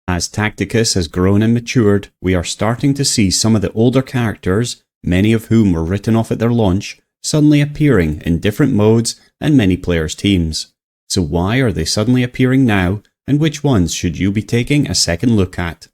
As Tacticus has grown and matured, we are starting to see some of the older characters, many of whom were written off at their launch, suddenly appearing in different modes and many players' teams. So why are they suddenly appearing now, and which ones should you be taking a second look at?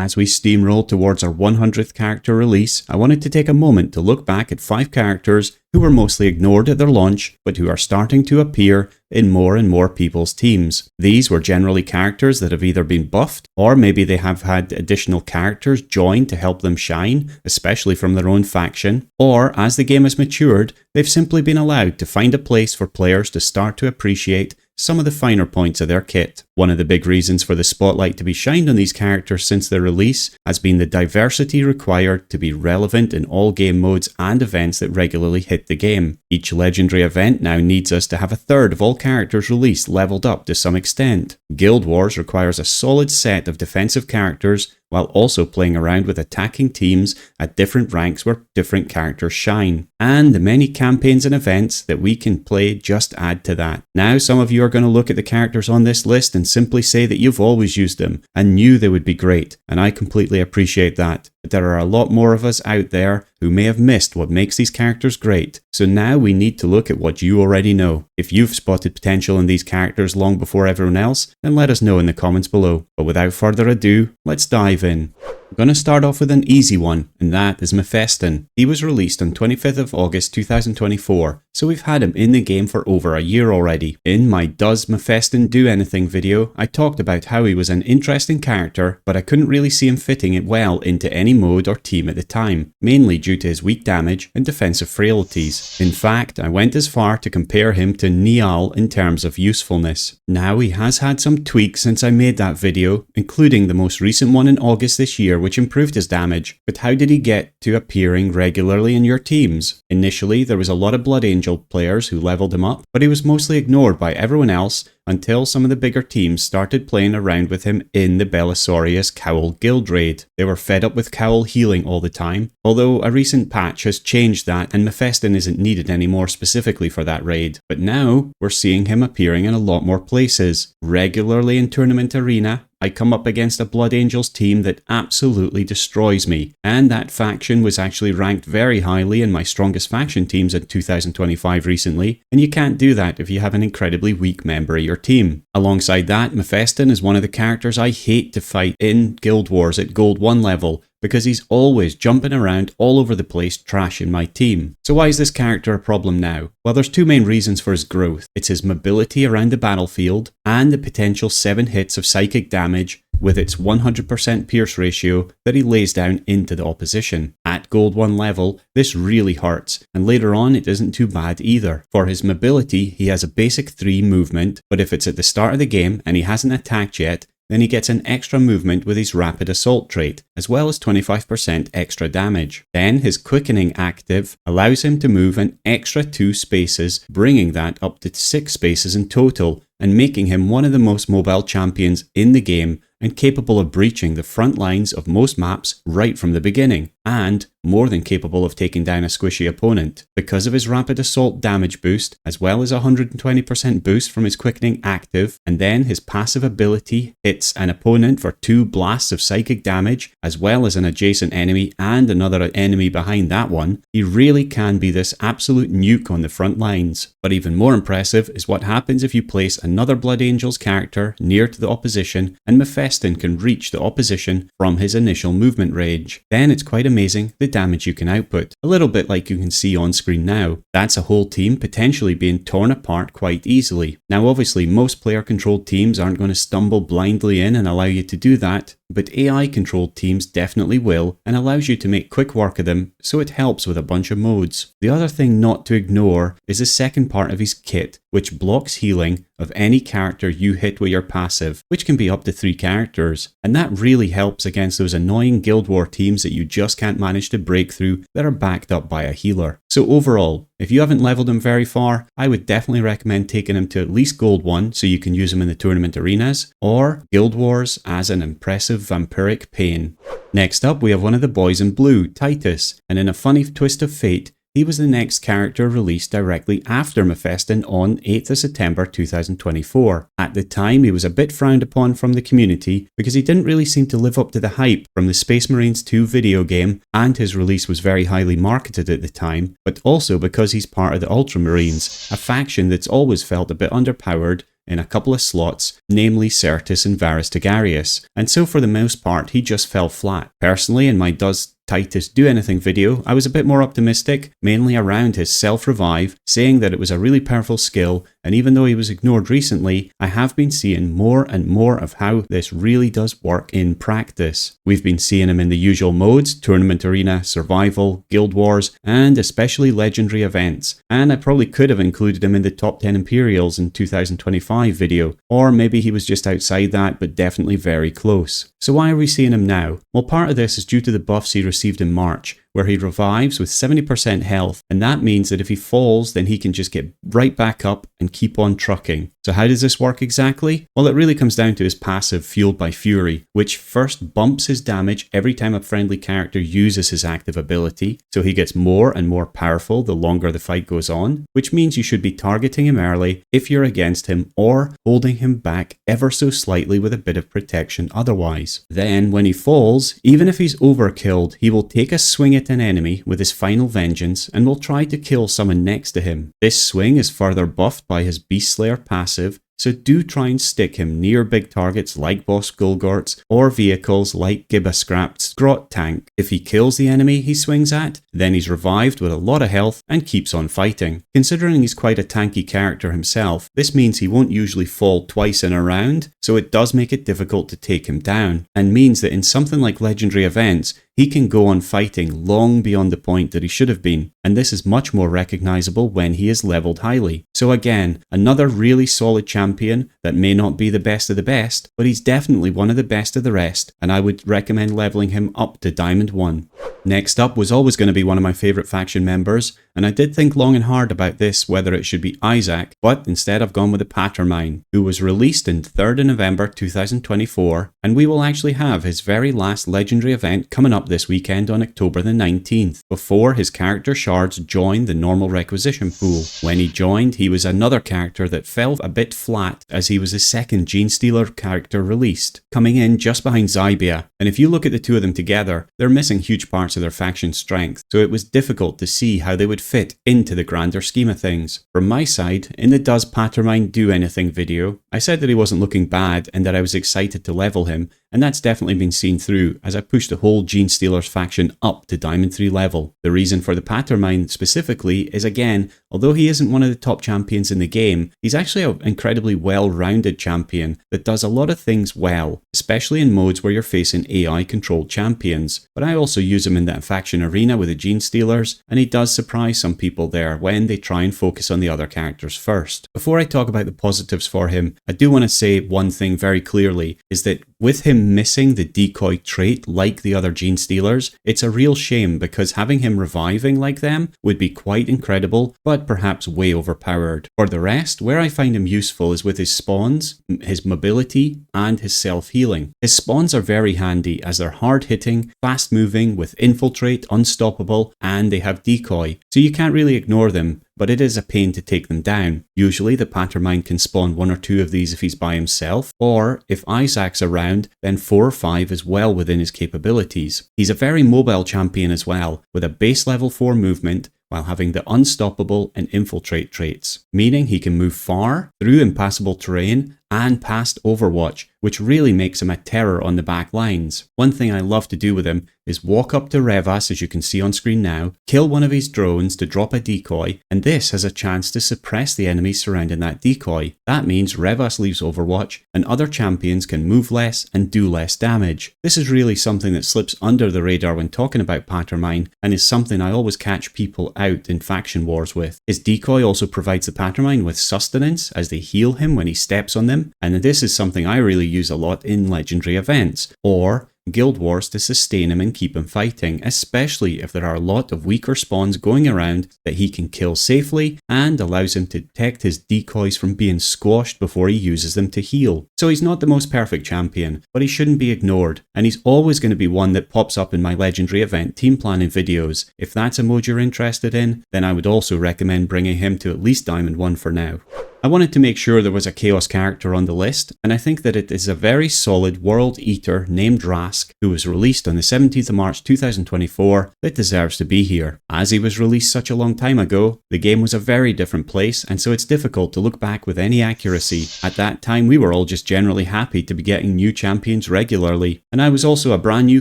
As we steamroll towards our 100th character release, I wanted to take a moment to look back at 5 characters who were mostly ignored at their launch, but who are starting to appear in more and more people's teams. These were generally characters that have either been buffed, or maybe they have had additional characters joined to help them shine, especially from their own faction, or as the game has matured, they've simply been allowed to find a place for players to start to appreciate some of the finer points of their kit. One of the big reasons for the spotlight to be shined on these characters since their release has been the diversity required to be relevant in all game modes and events that regularly hit the game. Each legendary event now needs us to have a third of all characters released leveled up to some extent. Guild Wars requires a solid set of defensive characters while also playing around with attacking teams at different ranks where different characters shine. And the many campaigns and events that we can play just add to that. Now some of you are going to look at the characters on this list and simply say that you've always used them and knew they would be great, and I completely appreciate that. But there are a lot more of us out there who may have missed what makes these characters great. So now we need to look at what you already know. If you've spotted potential in these characters long before everyone else, then let us know in the comments below. But without further ado, let's dive in. I'm going to start off with an easy one, and that is Mephiston. He was released on 25th of August 2024, so we've had him in the game for over a year already. In my Does Mephiston Do Anything video, I talked about how he was an interesting character, but I couldn't really see him fitting it well into any mode or team at the time, mainly due to his weak damage and defensive frailties. In fact, I went as far to compare him to Niall in terms of usefulness. Now he has had some tweaks since I made that video, including the most recent one in August this year, which improved his damage. But how did he get to appearing regularly in your teams? Initially, there was a lot of Blood Angel players who leveled him up, but he was mostly ignored by everyone else until some of the bigger teams started playing around with him in the Belisarius Cowl Guild raid. They were fed up with Cowl healing all the time, although a recent patch has changed that and Mephiston isn't needed anymore specifically for that raid. But now, we're seeing him appearing in a lot more places. Regularly in Tournament Arena, I come up against a Blood Angels team that absolutely destroys me, and that faction was actually ranked very highly in my strongest faction teams in 2025 recently, and you can't do that if you have an incredibly weak member of your team. Alongside that, Mephiston is one of the characters I hate to fight in Guild Wars at Gold 1 level, because he's always jumping around all over the place trashing my team. So why is this character a problem now? Well, there's 2 main reasons for his growth. It's his mobility around the battlefield and the potential 7 hits of psychic damage with its 100% pierce ratio that he lays down into the opposition. At Gold 1 level, this really hurts, and later on it isn't too bad either. For his mobility, he has a basic 3 movement, but if it's at the start of the game and he hasn't attacked yet, then he gets an extra movement with his rapid assault trait, as well as 25% extra damage. Then his quickening active allows him to move an extra 2 spaces, bringing that up to 6 spaces in total, and making him one of the most mobile champions in the game and capable of breaching the front lines of most maps right from the beginning, and more than capable of taking down a squishy opponent. Because of his rapid assault damage boost, as well as a 120% boost from his quickening active, and then his passive ability hits an opponent for 2 blasts of psychic damage, as well as an adjacent enemy and another enemy behind that one, he really can be this absolute nuke on the front lines. But even more impressive is what happens if you place another Blood Angels character near to the opposition and Mephiston can reach the opposition from his initial movement range. Then it's quite amazing the damage you can output, a little bit like you can see on screen now. That's a whole team potentially being torn apart quite easily. Now obviously most player controlled teams aren't going to stumble blindly in and allow you to do that, but AI controlled teams definitely will and allows you to make quick work of them, so it helps with a bunch of modes. The other thing not to ignore is the second part of his kit, which blocks healing of any character you hit with your passive, which can be up to 3 characters, and that really helps against those annoying Guild War teams that you just can't manage to break through that are backed up by a healer. So overall, if you haven't leveled him very far, I would definitely recommend taking him to at least Gold 1 so you can use him in the tournament arenas, or Guild Wars as an impressive vampiric pain. Next up we have one of the boys in blue, Titus, and in a funny twist of fate, he was the next character released directly after Mephiston on 8th of September 2024. At the time, he was a bit frowned upon from the community because he didn't really seem to live up to the hype from the Space Marines 2 video game, and his release was very highly marketed at the time, but also because he's part of the Ultramarines, a faction that's always felt a bit underpowered in a couple of slots, namely Certus and Varus Tigarius, and so for the most part he just fell flat. Personally, in my Does Titus Do Anything video, I was a bit more optimistic, mainly around his self-revive, saying that it was a really powerful skill, and even though he was ignored recently, I have been seeing more and more of how this really does work in practice. We've been seeing him in the usual modes, Tournament Arena, Survival, Guild Wars, and especially Legendary events, and I probably could have included him in the top 10 Imperials in 2025 video, or maybe he was just outside that, but definitely very close. So why are we seeing him now? Well, part of this is due to the buffs he received in March, where he revives with 70% health, and that means that if he falls, then he can just get right back up and keep on trucking. So how does this work exactly? Well, it really comes down to his passive Fueled by Fury, which first bumps his damage every time a friendly character uses his active ability, so he gets more and more powerful the longer the fight goes on, which means you should be targeting him early if you're against him, or holding him back ever so slightly with a bit of protection otherwise. Then, when he falls, even if he's overkilled, he will take a swing at an enemy with his final vengeance and will try to kill someone next to him. This swing is further buffed by his Beast Slayer passive, so do try and stick him near big targets like Boss Gulgorts or vehicles like Gibascrapt's Grot Tank. If he kills the enemy he swings at, then he's revived with a lot of health and keeps on fighting. Considering he's quite a tanky character himself, this means he won't usually fall twice in a round, so it does make it difficult to take him down, and means that in something like Legendary events, he can go on fighting long beyond the point that he should have been, and this is much more recognizable when he is leveled highly. So again, another really solid champion that may not be the best of the best, but he's definitely one of the best of the rest, and I would recommend leveling him up to Diamond 1. Next up was always going to be one of my favourite faction members, and I did think long and hard about this whether it should be Isaac, but instead I've gone with the Pattermine, who was released in 3rd of November 2024, and we will actually have his very last Legendary event coming up this weekend on October the 19th, before his character shards join the normal requisition pool. When he joined, he was another character that fell a bit flat, as he was the second Genestealer character released, coming in just behind Zybia, and if you look at the two of them together, they're missing huge parts of their faction strength, so it was difficult to see how they would fit into the grander scheme of things. From my side, in the Does Pattermine Do Anything video, I said that he wasn't looking bad and that I was excited to level him, and that's definitely been seen through as I pushed the whole Genestealers faction up to Diamond 3 level. The reason for the Pattermine specifically is, again, although he isn't one of the top champions in the game, he's actually an incredibly well-rounded champion that does a lot of things well, especially in modes where you're facing AI-controlled champions. But I also use him in that faction arena with the Genestealers, and he does surprise some people there when they try and focus on the other characters first. Before I talk about the positives for him, I do want to say one thing very clearly, is that with him missing the decoy trait like the other Genestealers, it's a real shame because having him reviving like them would be quite incredible, but perhaps way overpowered. For the rest, where I find him useful is with his spawns, his mobility, and his self-healing. His spawns are very handy as they're hard-hitting, fast-moving, with infiltrate, unstoppable, and they have decoy, so you can't really ignore them, but it is a pain to take them down. Usually the Pattermine can spawn 1 or 2 of these if he's by himself, or if Isaac's around, then 4 or 5 is well within his capabilities. He's a very mobile champion as well, with a base level 4 movement, while having the unstoppable and infiltrate traits, meaning he can move far, through impassable terrain, and past Overwatch, which really makes him a terror on the back lines. One thing I love to do with him is walk up to Revas, as you can see on screen now, kill one of his drones to drop a decoy, and this has a chance to suppress the enemies surrounding that decoy. That means Revas leaves Overwatch, and other champions can move less and do less damage. This is really something that slips under the radar when talking about Pattermine, and is something I always catch people out in faction wars with. His decoy also provides the Pattermine with sustenance as they heal him when he steps on them, and this is something I really use a lot in Legendary events, or Guild Wars to sustain him and keep him fighting, especially if there are a lot of weaker spawns going around that he can kill safely, and allows him to detect his decoys from being squashed before he uses them to heal. So he's not the most perfect champion, but he shouldn't be ignored, and he's always going to be one that pops up in my legendary event team planning videos. If that's a mode you're interested in, then I would also recommend bringing him to at least Diamond 1 for now. I wanted to make sure there was a Chaos character on the list, and I think that it is a very solid World Eater named Rask, who was released on the 17th of March 2024, that deserves to be here. As he was released such a long time ago, the game was a very different place, and so it's difficult to look back with any accuracy. At that time, we were all just generally happy to be getting new champions regularly, and I was also a brand new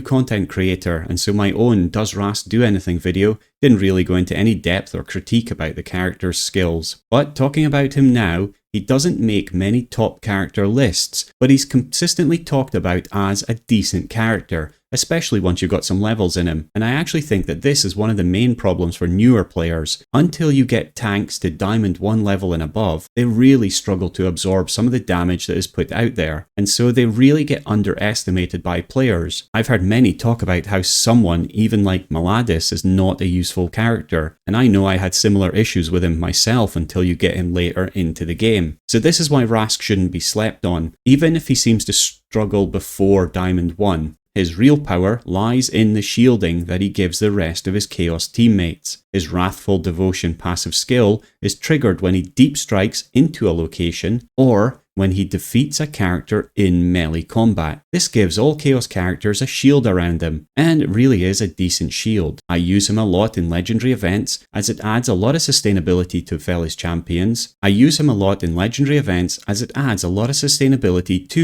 content creator, and so my own Does Rask Do Anything video didn't really go into any depth or critique about the character's skills. But talking about him now, he doesn't make many top character lists, but he's consistently talked about as a decent character, especially once you've got some levels in him. And I actually think that this is one of the main problems for newer players. Until you get tanks to Diamond 1 level and above, they really struggle to absorb some of the damage that is put out there, and so they really get underestimated by players. I've heard many talk about how someone, even like Maladis, is not a useful character, and I know I had similar issues with him myself until you get him later into the game. So this is why Rask shouldn't be slept on, even if he seems to struggle before Diamond 1. His real power lies in the shielding that he gives the rest of his Chaos teammates. His Wrathful Devotion passive skill is triggered when he deep strikes into a location, or when he defeats a character in melee combat. This gives all Chaos characters a shield around them, and it really is a decent shield. I use him a lot in legendary events, as it adds a lot of sustainability to fellow champions.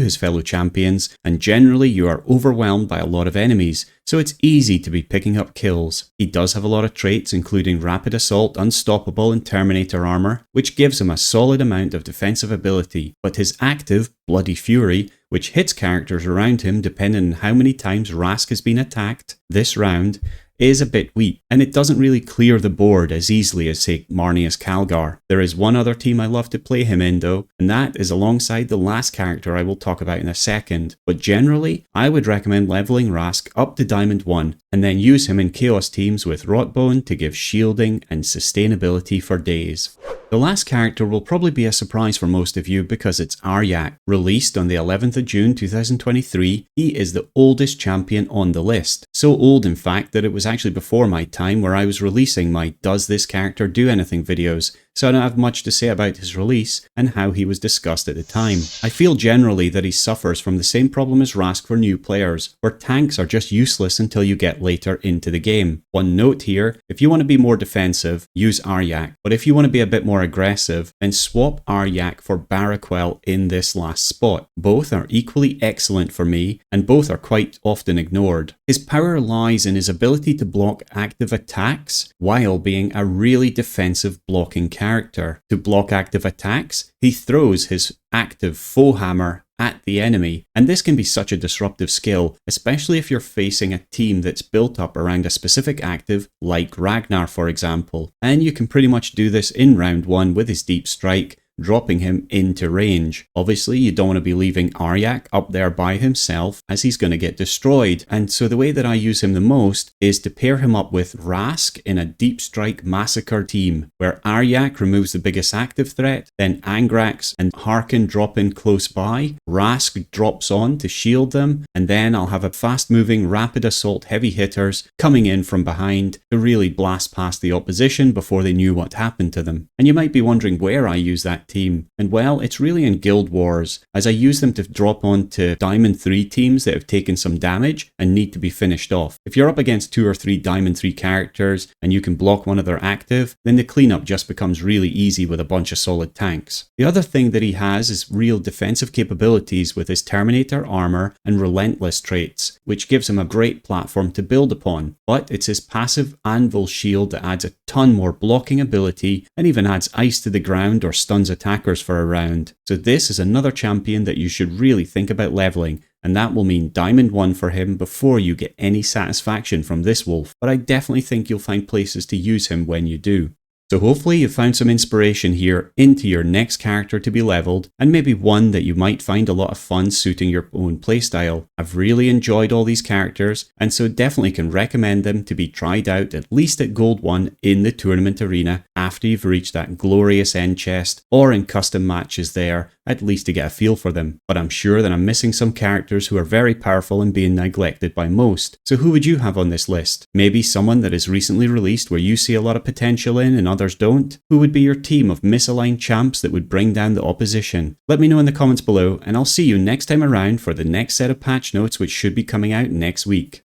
His fellow champions, and generally you are overwhelmed by a lot of enemies, so it's easy to be picking up kills. He does have a lot of traits, including Rapid Assault, Unstoppable, and Terminator Armor, which gives him a solid amount of defensive ability, but his active, Bloody Fury, which hits characters around him depending on how many times Rask has been attacked this round, is a bit weak, and it doesn't really clear the board as easily as, say, Marnius Calgar. There is one other team I love to play him in though, and that is alongside the last character I will talk about in a second. But generally, I would recommend leveling Rask up to Diamond 1, and then use him in Chaos teams with Rotbone to give shielding and sustainability for days. The last character will probably be a surprise for most of you because it's Aryak. Released on the 11th of June 2023, he is the oldest champion on the list. So old in fact that it was actually before my time where I was releasing my Does This Character Do Anything videos, so I don't have much to say about his release and how he was discussed at the time. I feel generally that he suffers from the same problem as Rask for new players, where tanks are just useless until you get later into the game. One note here, if you want to be more defensive, use Aryak, but if you want to be a bit more aggressive, then swap Aryak for Baraquel in this last spot. Both are equally excellent for me, and both are quite often ignored. His power lies in his ability to block active attacks while being a really defensive blocking character. To block active attacks, he throws his active foe hammer at the enemy, and this can be such a disruptive skill, especially if you're facing a team that's built up around a specific active, like Ragnar for example, and you can pretty much do this in round 1 with his deep strike, dropping him into range. Obviously, you don't want to be leaving Aryak up there by himself, as he's going to get destroyed, and so the way that I use him the most is to pair him up with Rask in a Deep Strike Massacre team, where Aryak removes the biggest active threat, then Angrax and Harkin drop in close by, Rask drops on to shield them, and then I'll have a fast-moving Rapid Assault heavy hitters coming in from behind to really blast past the opposition before they knew what happened to them. And you might be wondering where I use that team, and well, it's really in Guild Wars, as I use them to drop onto Diamond 3 teams that have taken some damage and need to be finished off. If you're up against 2 or 3 Diamond 3 characters and you can block one of their active, then the cleanup just becomes really easy with a bunch of solid tanks. The other thing that he has is real defensive capabilities with his Terminator Armor and Relentless traits, which gives him a great platform to build upon, but it's his passive Anvil shield that adds a ton more blocking ability and even adds ice to the ground or stuns attackers for a round. So this is another champion that you should really think about leveling, and that will mean Diamond 1 for him before you get any satisfaction from this wolf, but I definitely think you'll find places to use him when you do. So hopefully you found some inspiration here into your next character to be leveled, and maybe one that you might find a lot of fun suiting your own playstyle. I've really enjoyed all these characters, and so definitely can recommend them to be tried out at least at Gold 1 in the tournament arena after you've reached that glorious end chest, or in custom matches there, at least to get a feel for them. But I'm sure that I'm missing some characters who are very powerful and being neglected by most. So who would you have on this list? Maybe someone that is recently released where you see a lot of potential in and others don't? Who would be your team of misaligned champs that would bring down the opposition? Let me know in the comments below, and I'll see you next time around for the next set of patch notes which should be coming out next week.